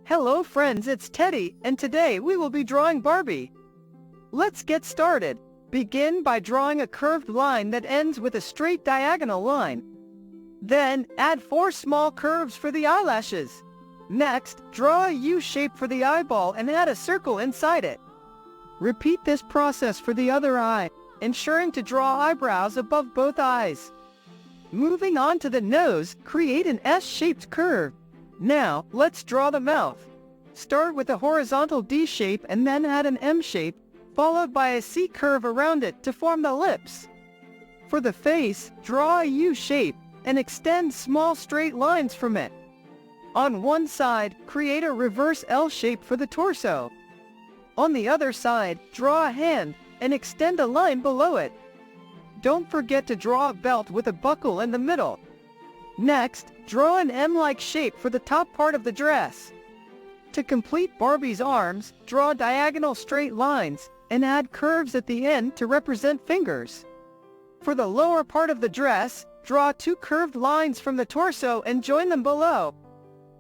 Hello friends, it's Teddy, and today we will be drawing Barbie. Let's get started. Begin by drawing a curved line that ends with a straight diagonal line. Then, add 4 small curves for the eyelashes. Next, draw a U shape for the eyeball and add a circle inside it. Repeat this process for the other eye, ensuring to draw eyebrows above both eyes. Moving on to the nose, create an S-shaped curve. Now, let's draw the mouth. Start with a horizontal D shape and then add an M shape, followed by a C curve around it to form the lips. For the face, draw a U shape and extend small straight lines from it. On one side, create a reverse L shape for the torso. On the other side, draw a hand and extend a line below it. Don't forget to draw a belt with a buckle in the middle. Next, draw an M-like shape for the top part of the dress. To complete Barbie's arms, draw diagonal straight lines and add curves at the end to represent fingers. For the lower part of the dress, draw 2 curved lines from the torso and join them below.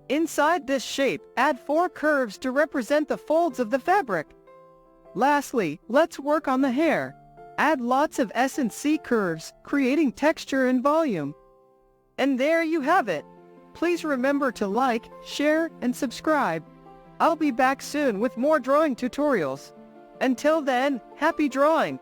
Inside this shape, add 4 curves to represent the folds of the fabric. Lastly, let's work on the hair. Add lots of S and C curves, creating texture and volume. And there you have it. Please remember to like, share, and subscribe. I'll be back soon with more drawing tutorials. Until then, happy drawing!